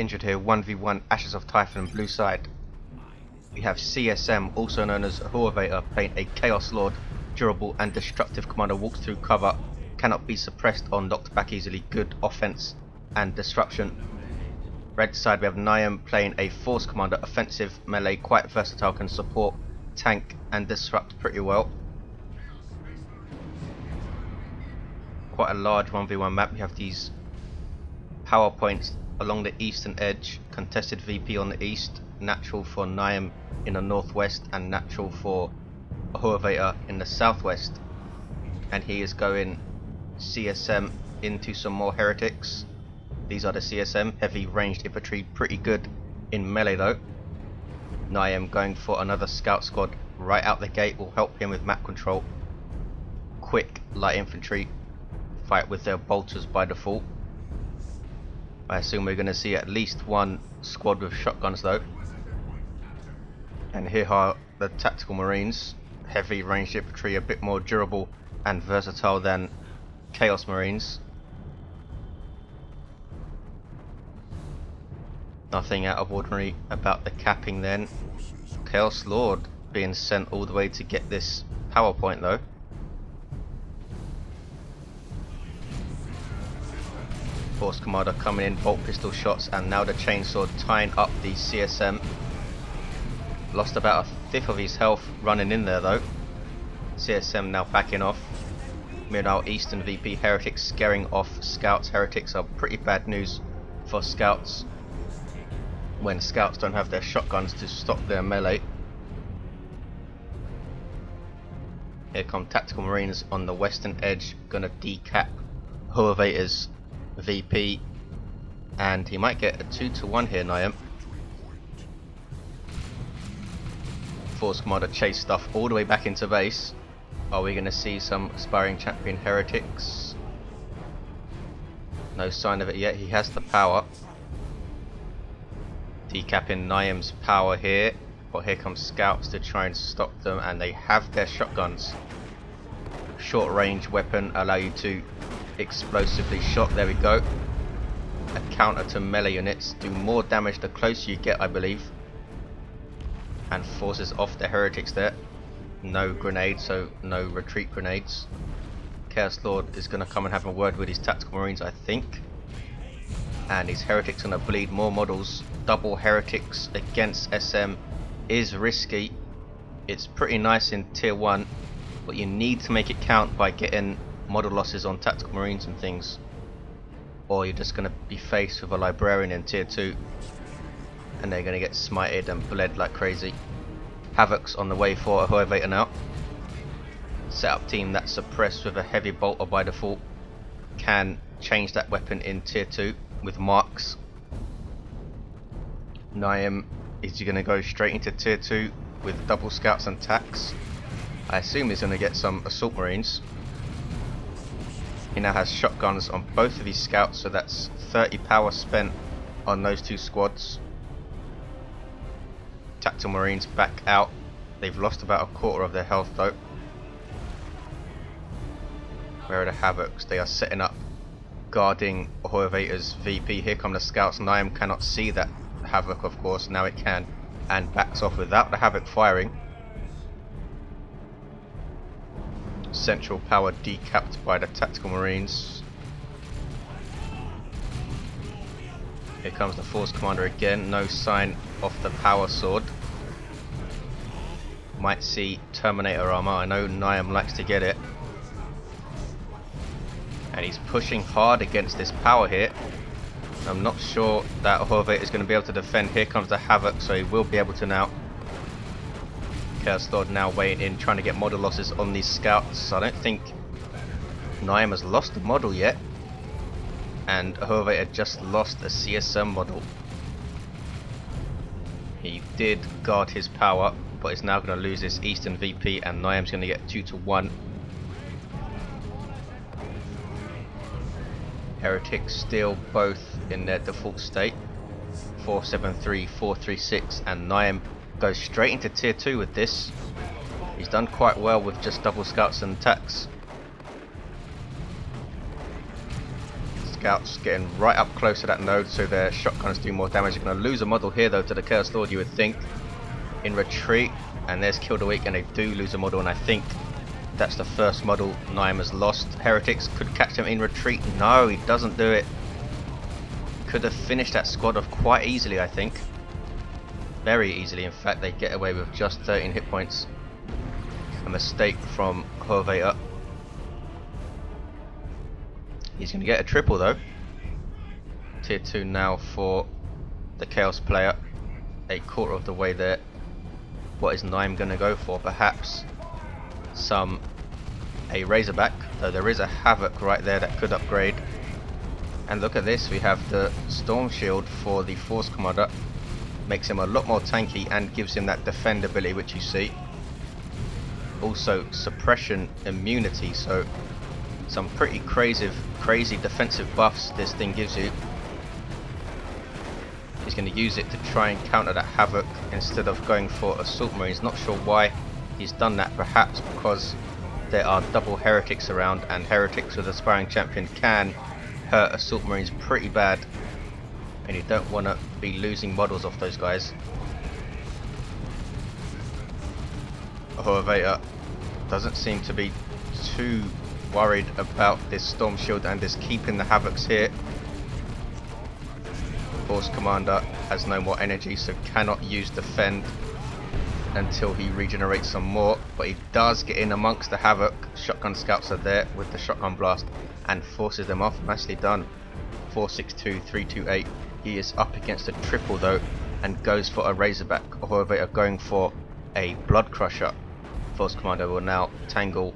injured here. 1v1 Ashes of Typhon blue side. We have CSM, also known as OHUEVATOR, playing a Chaos Lord, durable and destructive commander, walks through cover, cannot be suppressed or knocked back easily, good offense and disruption. Red side we have Naaium playing a force commander, offensive, melee, quite versatile, can support, tank and disrupt pretty well. Quite a large 1v1 map. We have these power points along the eastern edge, contested VP on the east, natural for Naaium in the northwest and natural for OHUEVATOR in the southwest. And he is going CSM into some more heretics. These are the CSM, heavy ranged infantry, pretty good in melee though. Naaium going for another scout squad right out the gate, will help him with map control. Quick light infantry, fight with their bolters by default. I assume we're going to see at least one squad with shotguns though. And here are the tactical marines, heavy ranged infantry, a bit more durable and versatile than Chaos Marines. Nothing out of ordinary about the capping then. Chaos Lord being sent all the way to get this power point though. Force commander coming in, bolt pistol shots, and now the chainsaw tying up the CSM. Lost about a fifth of his health running in there though. CSM now backing off. Meanwhile, Eastern VP heretics scaring off scouts. Heretics are pretty bad news for scouts when scouts don't have their shotguns to stop their melee. Here come tactical marines on the western edge, gonna decap OHUEVATOR's VP, and he might get a 2-to-1 here. Naaium. Force commander chase stuff all the way back into base. Are we going to see some aspiring champion heretics? No sign of it yet. He has the power. Decapping Naaium's power here, but here comes scouts to try and stop them, and they have their shotguns. Short range weapon allow you to explosively shot. There we go. A counter to melee units, do more damage the closer you get, I believe. And forces off the heretics there. No grenades, so no retreat grenades. Chaos Lord is going to come and have a word with his tactical marines, I think. And his heretics going to bleed more models. Double heretics against SM is risky. It's pretty nice in tier 1, but you need to make it count by getting model losses on tactical marines and things, or you're just going to be faced with a librarian in tier 2 and they're going to get smited and bled like crazy. Havocs on the way for OHUEVATOR now. Setup team that's suppressed with a heavy bolter by default can change that weapon in tier 2 with marks. Naaium is going to go straight into tier 2 with double scouts and tacks. I assume he's going to get some assault marines. He now has shotguns on both of these scouts, so that's 30 power spent on those two squads. Tactical marines back out. They've lost about a quarter of their health though. Where are the havocs? They are setting up, guarding OHUEVATOR's VP. Here come the scouts. Naaium cannot see that havoc, of course. Now it can, and backs off without the havoc firing. Central power decapped by the tactical marines. Here comes the force commander again. No sign of the power sword. Might see Terminator armor. I know Naaium likes to get it. And he's pushing hard against this power here. I'm not sure that OHUEVATOR is going to be able to defend. Here comes the havoc, so he will be able to now. Chaos Lord now weighing in, trying to get model losses on these scouts. I don't think Naaium has lost a model yet, and OHUEVATOR just lost a CSM model. He did guard his power, but is now going to lose this Eastern VP, and Naaium's going to get 2-to-1. Heretics still both in their default state. 473, 436, and Naaium goes straight into tier 2 with this. He's done quite well with just double scouts and attacks. Scouts getting right up close to that node so their shotguns do more damage. They're going to lose a model here though to the Chaos Lord, you would think. In retreat, and there's Kill the Weak, and they do lose a model, and I think that's the first model Naaium has lost. Heretics could catch them in retreat. No, he doesn't do it. Could have finished that squad off quite easily, I think. Very easily, in fact. They get away with just 13 hit points. A mistake from OHUEVATOR. He's going to get a triple though. Tier 2 now for the Chaos player. A quarter of the way there. What is Naaium going to go for? Perhaps a Razorback, though there is a Havoc right there that could upgrade. And look at this, we have the Storm Shield for the Force Commander. Makes him a lot more tanky and gives him that defend ability which you see. Also suppression immunity, so some pretty crazy defensive buffs this thing gives you. He's going to use it to try and counter that Havoc instead of going for Assault Marines. Not sure why he's done that, perhaps because there are double Heretics around, and Heretics with Aspiring Champion can hurt Assault Marines pretty bad, and you don't want to be losing models off those guys. OHUEVATOR doesn't seem to be too worried about this Storm Shield and is keeping the Havocs here. Force Commander has no more energy, so cannot use Defend until he regenerates some more, but he does get in amongst the Havoc. Shotgun Scouts are there with the Shotgun Blast and forces them off. Nicely done. 462, 328. He is up against a triple though and goes for a Razorback. OHUEVATOR going for a Blood Crusher. Force Commander will now tangle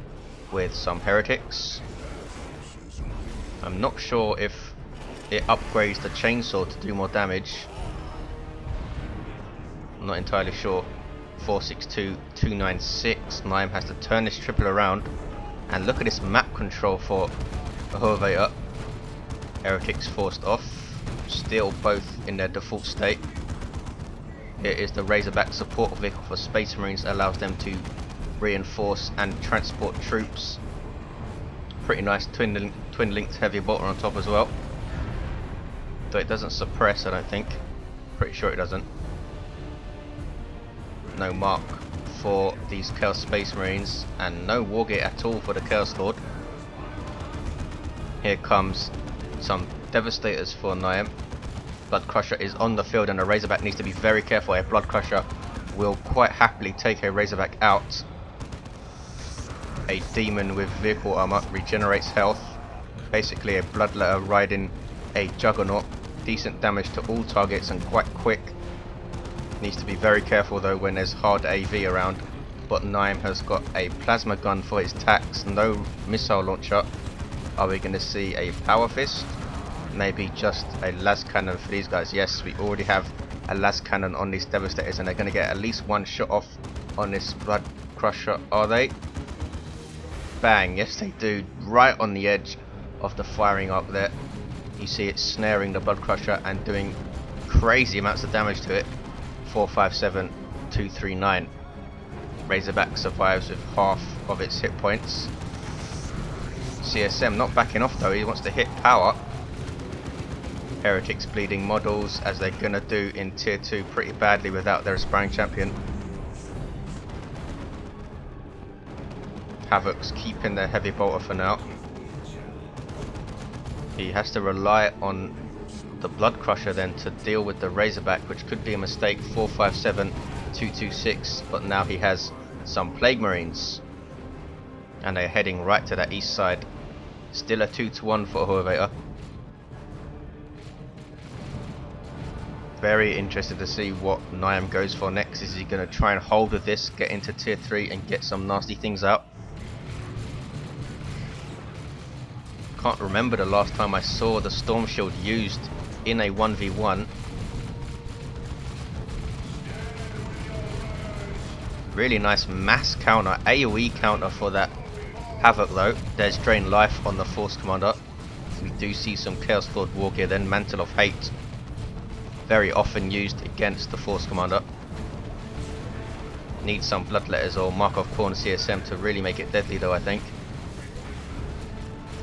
with some Heretics. I'm not sure if it upgrades the Chainsaw to do more damage. I'm not entirely sure. 462, 296. Naaium has to turn this triple around. And look at this map control for OHUEVATOR. Heretics forced off. Still both in their default state. Here is the Razorback support vehicle for Space Marines. Allows them to reinforce and transport troops. Pretty nice twin linked heavy bolter on top as well. Though it doesn't suppress, I don't think. Pretty sure it doesn't. No mark for these Chaos Space Marines, and no Wargate at all for the Chaos Lord. Here comes some Devastators for Naaium. Blood Crusher is on the field, and a Razorback needs to be very careful. A Blood Crusher will quite happily take a Razorback out. A Demon with vehicle armor regenerates health. Basically a Bloodletter riding a Juggernaut. Decent damage to all targets and quite quick. Needs to be very careful though when there's hard AV around. But Naaium has got a Plasma Gun for his tax. No missile launcher. Are we going to see a Power Fist? Maybe just a Las Cannon for these guys. Yes, we already have a Las Cannon on these Devastators, and they're going to get at least one shot off on this Blood Crusher, are they? Bang, yes they do, right on the edge of the firing arc there. You see it snaring the Blood Crusher and doing crazy amounts of damage to it. 457, 239. Razorback survives with half of its hit points. CSM not backing off though, he wants to hit power. Heretics bleeding models, as they're gonna do in tier 2 pretty badly without their Aspiring Champion. Havoc's keeping their heavy bolter for now. He has to rely on the Blood Crusher then to deal with the Razorback, which could be a mistake. 457, 226, but now he has some Plague Marines. And they're heading right to that east side. Still a 2-1 for OHUEVATOR. Very interested to see what Naaium goes for next. Is he going to try and hold with this, get into tier 3 and get some nasty things out? Can't remember the last time I saw the Storm Shield used in a 1v1. Really nice mass counter, AoE counter for that Havoc though. There's Drain Life on the Force Commander. We do see some Chaos Lord War Gear, then Mantle of Hate. Very often used against the Force Commander. Needs some Bloodletters or Mark of Khorne CSM to really make it deadly though, I think.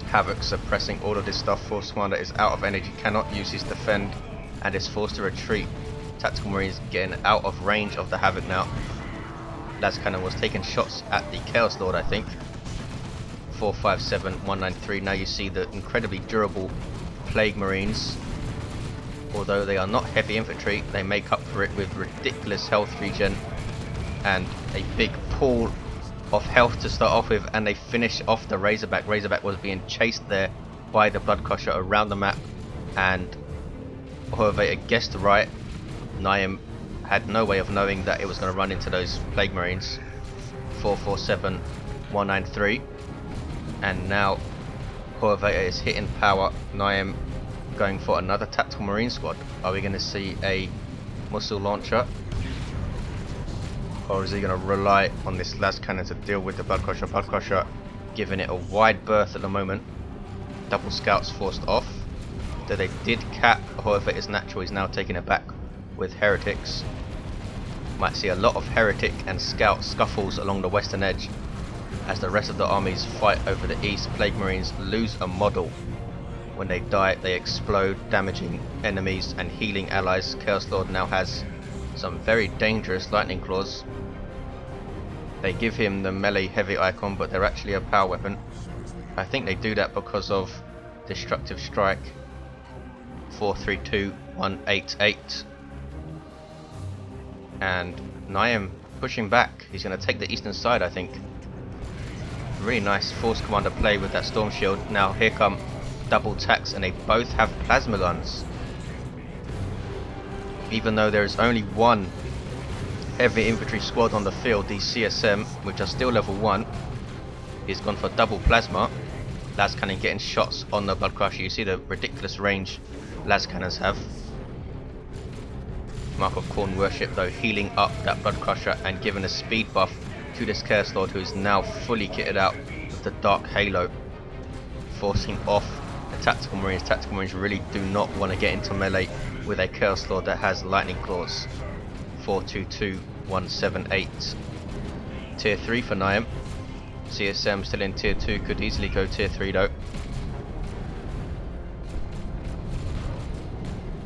Havoc suppressing all of this stuff. Force Commander is out of energy, cannot use his defend, and is forced to retreat. Tactical Marines getting out of range of the Havoc now. Lascannon was taking shots at the Chaos Lord, I think. 457, 193. Now you see the incredibly durable Plague Marines. Although they are not heavy infantry, they make up for it with ridiculous health regen and a big pool of health to start off with, and they finish off the Razorback. Razorback was being chased there by the Bloodcrusher around the map, and OHUEVATOR guessed right. Naaium had no way of knowing that it was going to run into those Plague Marines. 447, 193. And now OHUEVATOR is hitting power. Naaium going for another Tactical Marine squad. Are we going to see a missile launcher? Or is he going to rely on this Lascannon to deal with the Bloodcrusher? Bloodcrusher giving it a wide berth at the moment. Double scouts forced off. Though they did cap OHUEVATOR's natural, he's now taking it back with heretics. Might see a lot of heretic and scout scuffles along the western edge as the rest of the armies fight over the east. Plague Marines lose a model. When they die, they explode, damaging enemies and healing allies. Chaos Lord now has some very dangerous lightning claws. They give him the melee heavy icon, but they're actually a power weapon. I think they do that because of destructive strike. 432, 188. And Naaium pushing back. He's going to take the eastern side, I think. Really nice Force Commander play with that Storm Shield. Now here come double tacks, and they both have plasma guns. Even though there is only one heavy infantry squad on the field, the CSM, which are still level 1, is gone for double plasma. Lascannon getting shots on the Bloodcrusher. You see the ridiculous range Lascannons have. Mark of Khorne worship though healing up that Bloodcrusher and giving a speed buff to this Chaos Lord, who is now fully kitted out with the Dark Halo, forcing off the Tactical Marines. Tactical Marines really do not want to get into melee with a Chaos Lord that has lightning claws. 422, 178. Tier 3 for Naaium. CSM still in tier 2, could easily go tier 3 though.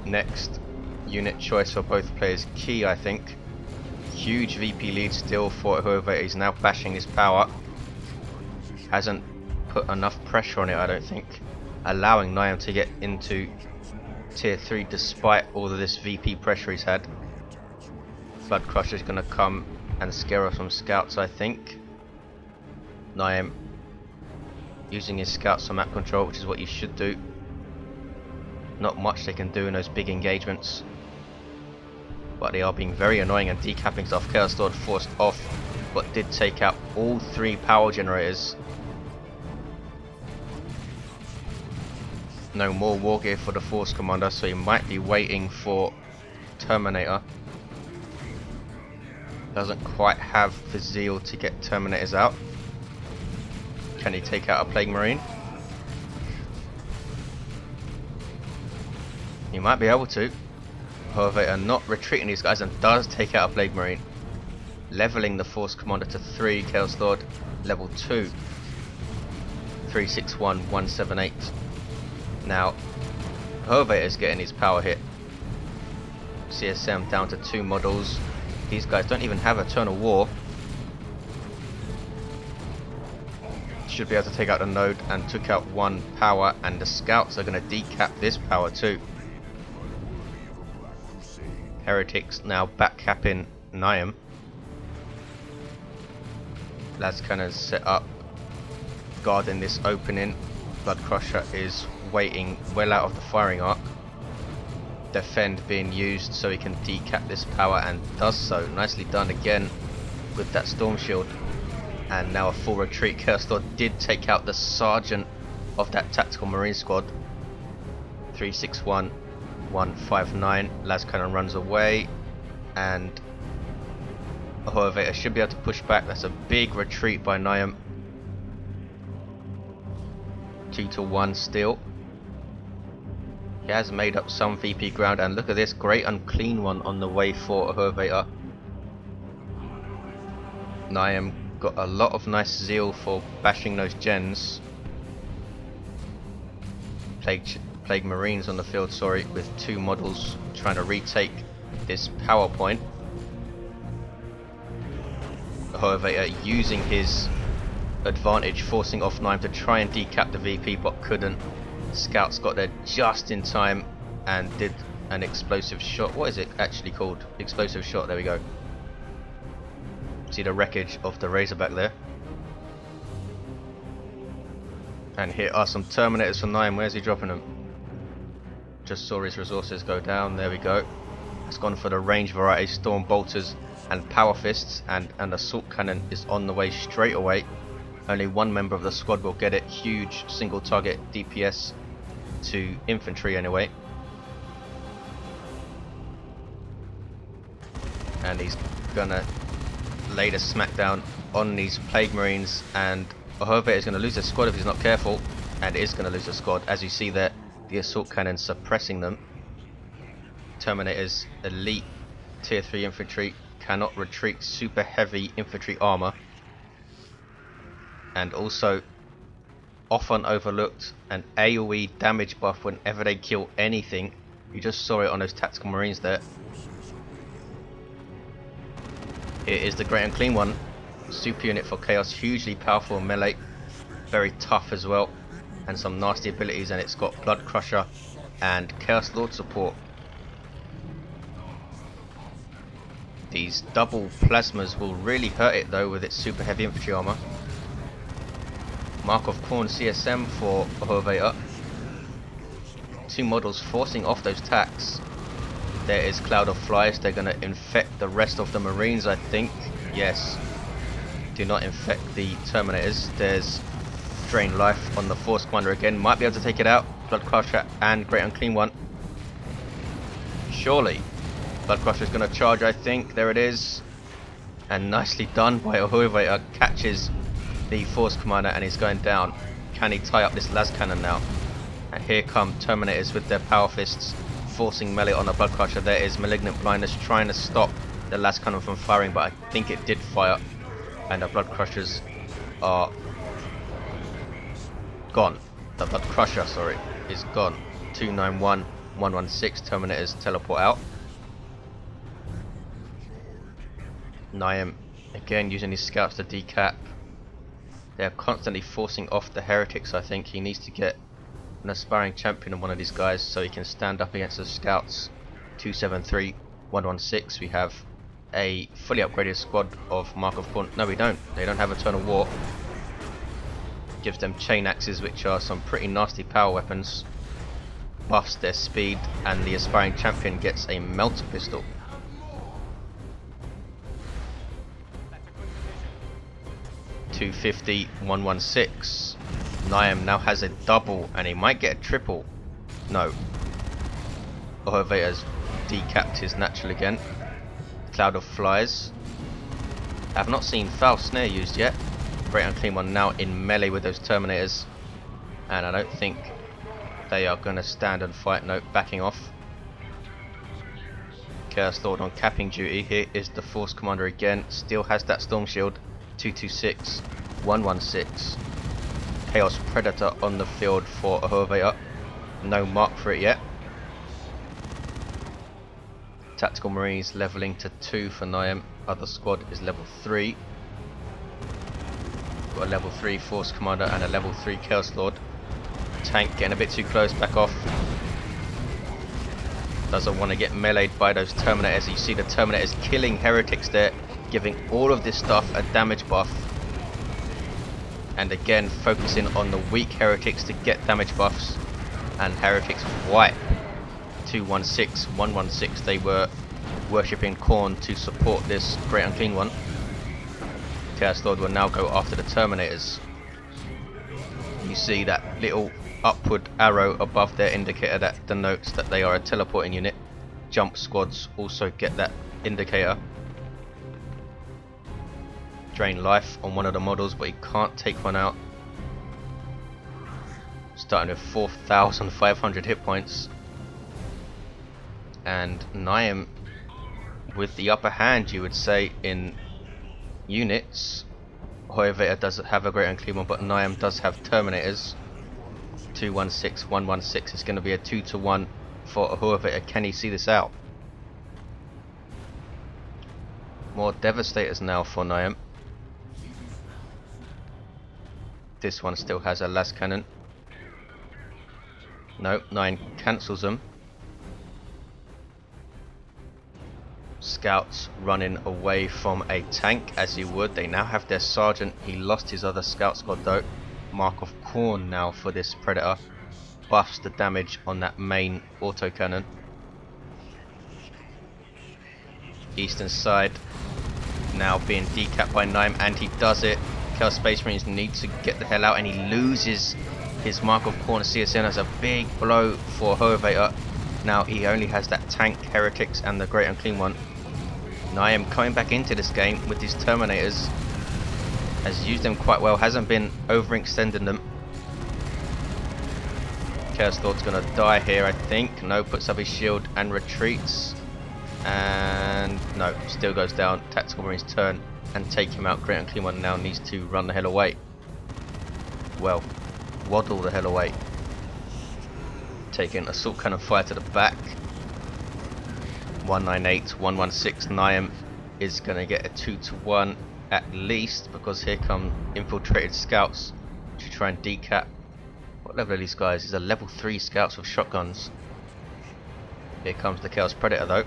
Next unit choice for both players, key I think. Huge VP lead still for OHUEVATOR. He's now bashing his power. Hasn't put enough pressure on it, I don't think, allowing Naaium to get into tier 3 despite all of this VP pressure he's had. Bloodcrusher is going to come and scare off some scouts, I think. Naaium using his scouts for map control, which is what you should do. Not much they can do in those big engagements, but they are being very annoying and decapping stuff. Chaos Lord forced off, but did take out all 3 power generators. No more war gear for the Force Commander, so he might be waiting for Terminator. Doesn't quite have the zeal to get Terminators out. Can he take out a Plague Marine? He might be able to. OHUEVATOR not retreating these guys and does take out a Plague Marine, leveling the Force Commander to 3. Chaos Lord level 2. 361, 178. Now OHUEVATOR is getting his power hit. CSM down to 2 models. These guys don't even have Eternal War. Should be able to take out the node, and took out 1 power, and the scouts are going to decap this power too. Heretics now backcapping Naaium. Lascannon's set up, guarding this opening. Bloodcrusher is waiting well out of the firing arc. Defend being used so he can decap this power, and does so. Nicely done again with that Storm Shield. And now a full retreat. Chaos Lord did take out the sergeant of that Tactical Marine squad. 361, 159. Lascannon runs away, and OHUEVATOR should be able to push back. That's a big retreat by Naaium. 2-1 still. He has made up some VP ground, and look at this great unclean one on the way for OHUEVATOR. Naaium got a lot of nice zeal for bashing those gens. Plague Marines on the field, sorry, with 2 models trying to retake this power point. OHUEVATOR using his advantage, forcing off Naaium to try and decap the VP, but couldn't. Scouts got there just in time and did an explosive shot. What is it actually called? Explosive shot, there we go. See the wreckage of the Razorback there. And here are some Terminators from Naaium. Where's he dropping them? Just saw his resources go down. There we go. It's gone for the range variety, Storm Bolters and Power Fists, and an Assault Cannon is on the way straight away. Only one member of the squad will get it. Huge single target DPS to infantry anyway. And he's gonna lay the smackdown on these Plague Marines, and OHUEVATOR is going to lose a squad if he's not careful, and is going to lose a squad. As you see there, the Assault Cannon suppressing them. Terminator's elite tier 3 infantry cannot retreat, super heavy infantry armor, and also often overlooked an AoE damage buff whenever they kill anything. You just saw it on those tactical marines there. Here is the Great Unclean One, super unit for chaos, hugely powerful melee, very tough as well, and some nasty abilities, and it's got Blood Crusher and Chaos Lord support. These double plasmas will really hurt it though with its super heavy infantry armor. Mark of Khorne CSM for OHUEVATOR. 2 models forcing off those tacks. There is Cloud of Flies. They're going to infect the rest of the Marines, I think. Yes. Do not infect the Terminators. There's Drain Life on the Force Commander again. Might be able to take it out. Blood Crusher and Great Unclean One. Surely. Blood Crusher is going to charge, I think. There it is. And nicely done by OHUEVATOR. Catches the Force Commander and he's going down. Can he tie up this las cannon now? And here come Terminators with their Power Fists, forcing melee on the Blood Crusher. There is Malignant Blindness trying to stop the las cannon from firing, but I think it did fire, and the Blood Crushers are gone. The Blood Crusher, sorry, is gone. 291, 116 Terminators teleport out. Naaium again using his scouts to decap. They're constantly forcing off the heretics. I think he needs to get an aspiring champion of one of these guys so he can stand up against the scouts. 273, 116. We have a fully upgraded squad of Mark of Khorne. No, we don't. They don't have Eternal War. Gives them chain axes, which are some pretty nasty power weapons. Buffs their speed, and the aspiring champion gets a melter pistol. .250, 116. Naaium now has a double, and he might get a triple. No. OHUEVATOR's decapped his natural again. Cloud of Flies. I have not seen Foul Snare used yet. Great Unclean One now in melee with those Terminators, and I don't think they are going to stand and fight. No, backing off. Chaos Lord on capping duty. Here is the Force Commander again. Still has that Storm Shield. 226, 116. Chaos Predator on the field for OHUEVATOR. No mark for it yet. Tactical Marines leveling to 2 for Naaium. Other squad is level 3. Got a level 3 Force Commander and a level 3 Chaos Lord. Tank getting a bit too close, back off. Doesn't want to get meleeed by those Terminators. You see the Terminators killing heretics there, giving all of this stuff a damage buff. And again focusing on the weak heretics to get damage buffs. And heretics wipe. 216, 116. They were worshipping Khorne to support this Great Unclean One. Chaos Lord will now go after the Terminators. You see that little upward arrow above their indicator that denotes that they are a teleporting unit. Jump squads also get that indicator. Drain life on one of the models, but he can't take one out. Starting with 4,500 hit points. And Naaium with the upper hand, you would say, in units. OHUEVATOR doesn't have a Great Unclean One, but Naaium does have Terminators. 216, 116. It's going to be a 2-to-1 for OHUEVATOR. Can he see this out? More Devastators now for Naaium. This one still has a las cannon. No, 9 cancels them. Scouts running away from a tank as he would. They now have their sergeant. He lost his other scout squad though. Mark of Khorne now for this predator. Buffs the damage on that main autocannon. Eastern side now being decapped by Naaium, and he does it. Chaos Space Marines need to get the hell out, and he loses his Mark of Khorne CSN as a big blow for OHUEVATOR. Now he only has that tank, Heretics, and the Great Unclean One. Naaium coming back into this game with these Terminators. Has used them quite well, hasn't been overextending them. Chaos Lord's gonna die here, I think. No, puts up his shield and retreats. And no, still goes down. Tactical Marines turn and take him out. Great Unclean One now needs to run the hell away. Well, waddle the hell away. Taking assault cannon fire to the back. 198, 116. Naaium is going to get a 2-to-1 at least, because here come infiltrated scouts to try and decap. What level are these guys? These are level 3 scouts with shotguns. Here comes the Chaos Predator though.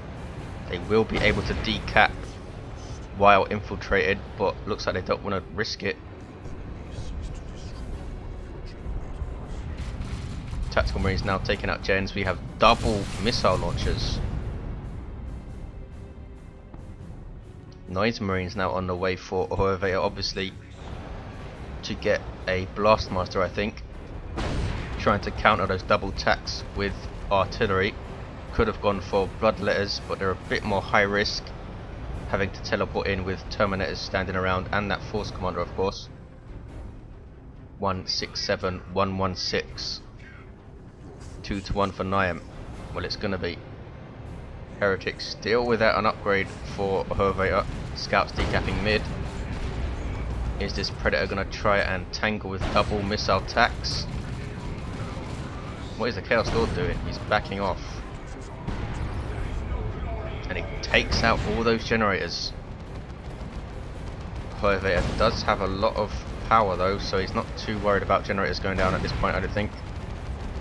They will be able to decap while infiltrated, but looks like they don't want to risk it. Tactical Marines now taking out gens. We have double missile launchers. Noise Marines now on the way for OHUEVATOR, obviously to get a Blastmaster, I think. Trying to counter those double attacks with artillery. Could have gone for Bloodletters, but they're a bit more high risk, having to teleport in with Terminators standing around, and that Force Commander of course. 167, 116. 2-to-1 for Naaium. Well, it's gonna be. Heretics still without an upgrade for OHUEVATOR. Scouts decapping mid. Is this Predator gonna try and tangle with double missile attacks? What is the Chaos Lord doing? He's backing off. And he takes out all those generators. OHUEVATOR does have a lot of power though, so he's not too worried about generators going down at this point, I don't think.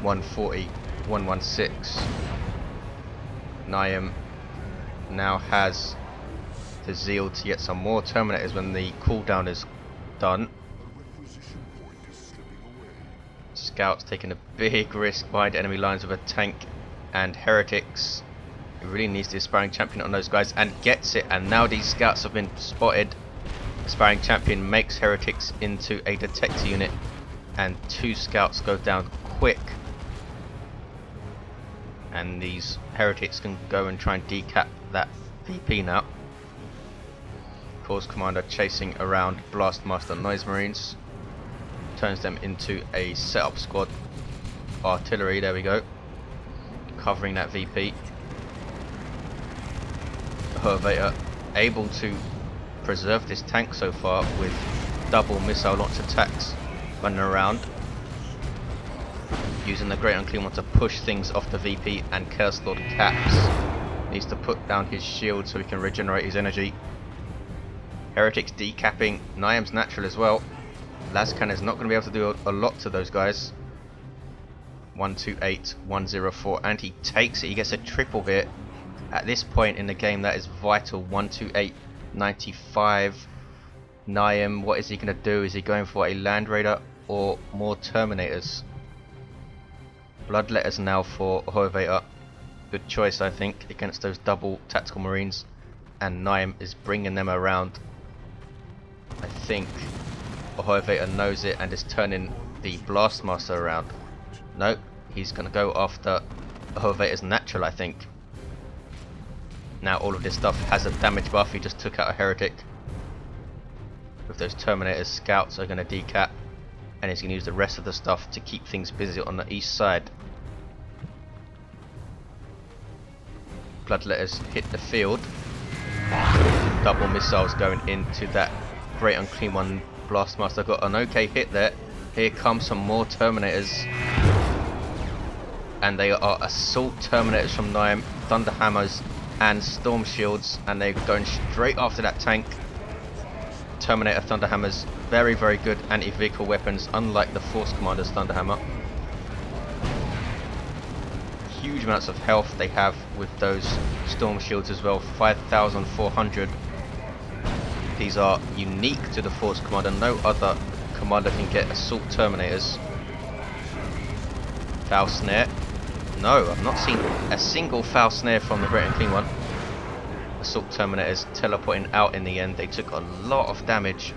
140, 116. Naaium now has the zeal to get some more Terminators when the cooldown is done. Scouts taking a big risk behind enemy lines with a tank and Heretics. He really needs the Aspiring Champion on those guys, and gets it, and now these scouts have been spotted. Aspiring Champion makes Heretics into a detector unit, and 2 scouts go down quick. And these Heretics can go and try and decap that VP now. Force Commander chasing around Blastmaster Noise Marines. Turns them into a setup squad. Artillery, there we go. Covering that VP. OHUEVATOR able to preserve this tank so far with double missile launch attacks running around. Using the Great Unclean One to push things off the VP, and Chaos Lord caps. Needs to put down his shield so he can regenerate his energy. Heretics decapping. Naaium's natural as well. Lascan is not going to be able to do a lot to those guys. 128, 104, and he takes it. He gets a triple hit. At this point in the game, that is vital. 128, 95. Naaium, what is he going to do? Is he going for a Land Raider or more Terminators? Bloodletters now for OHUEVATOR. Good choice, I think, against those double Tactical Marines. And Naaium is bringing them around. I think OHUEVATOR knows it and is turning the Blastmaster around. No, he's going to go after OHUEVATOR's natural, I think. Now all of this stuff has a damage buff. He just took out a Heretic. With those Terminators, scouts are going to decap. And he's going to use the rest of the stuff to keep things busy on the east side. Bloodletters hit the field. Double missiles going into that Great Unclean One. Blastmaster got an okay hit there. Here comes some more Terminators. and they are assault terminators from Naaium, thunder hammers and storm shields, and they're going straight after that tank. Terminator thunder hammers, very very good anti-vehicle weapons, unlike the Force Commander's thunder hammer. Huge amounts of health they have with those storm shields as well, 5,400. These are unique to the Force Commander. No other commander can get assault terminators. Foul snare. No, I've not seen a single foul snare from the Great Unclean One. Assault terminators teleporting out in the end. They took a lot of damage.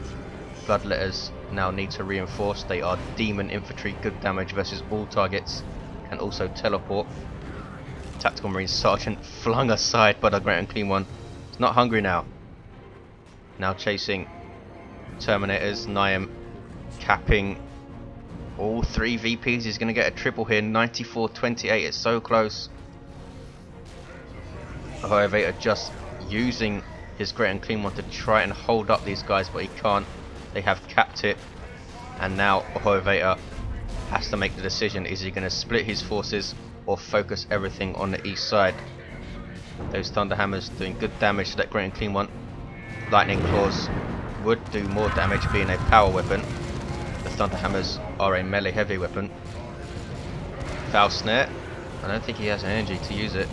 Bloodletters now need to reinforce. They are demon infantry, good damage versus all targets. Can also teleport. Tactical Marine Sergeant flung aside by the Great Unclean One. It's not hungry now. Now chasing Terminators. Naaium capping all three VPs. He's going to get a triple here. 94-28. It's so close. OHUEVATOR just using his Great Unclean One to try and hold up these guys, but he can't. They have capped it, and now OHUEVATOR has to make the decision. Is he going to split his forces or focus everything on the east side? Those thunder hammers doing good damage to that Great Unclean One. Lightning claws would do more damage being a power weapon. The thunder hammers are a melee heavy weapon. Foul snare. I don't think he has energy to use it.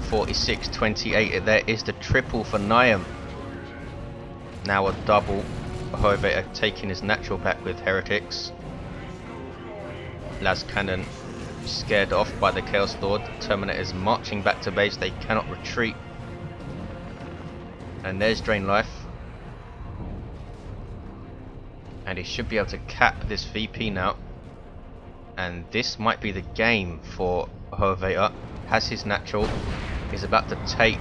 46-28. There is the triple for Naaium. Now a double. OHUEVATOR taking his natural back with heretics. Las Cannon scared off by the Chaos Lord. Terminators marching back to base. They cannot retreat. And there's Drain Life. And he should be able to cap this VP now. And this might be the game for OHUEVATOR. Has his natural. He's about to take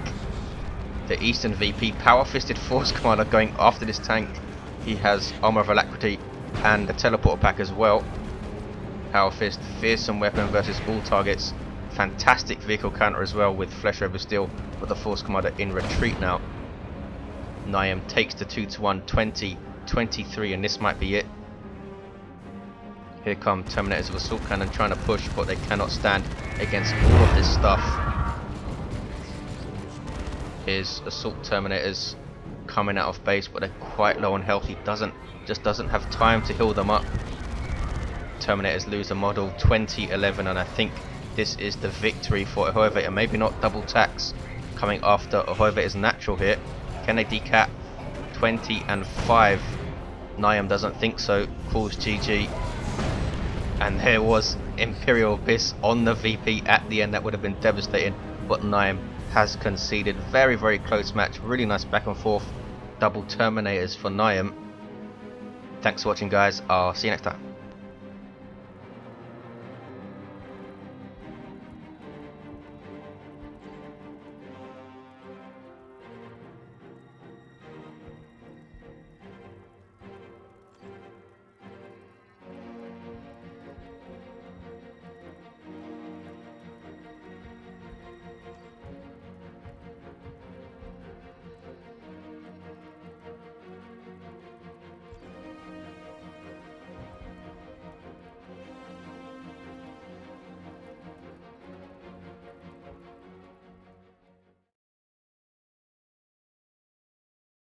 the Eastern VP. Power Fisted Force Commander going after this tank. He has Armor of Alacrity and the Teleporter pack as well. Power Fist, fearsome weapon versus all targets. Fantastic vehicle counter as well with Flesh over Steel, but the Force Commander in retreat now. Naaium takes the 2-1, 20-23, and this might be it. Here come Terminators of Assault Cannon trying to push, but they cannot stand against all of this stuff. Here's Assault Terminators coming out of base, but they're quite low on health. He just doesn't have time to heal them up. Terminators lose a model 20-11, and I think this is the victory for OHUEVATOR. Maybe not double tax coming after OHUEVATOR's natural here. Can they decap? 20-5. Naaium doesn't think so. Calls GG. And there was Imperial Abyss on the VP at the end. That would have been devastating, but Naaium has conceded. Very very close match. Really nice back and forth. Double Terminators for Naaium. Thanks for watching guys. I'll see you next time.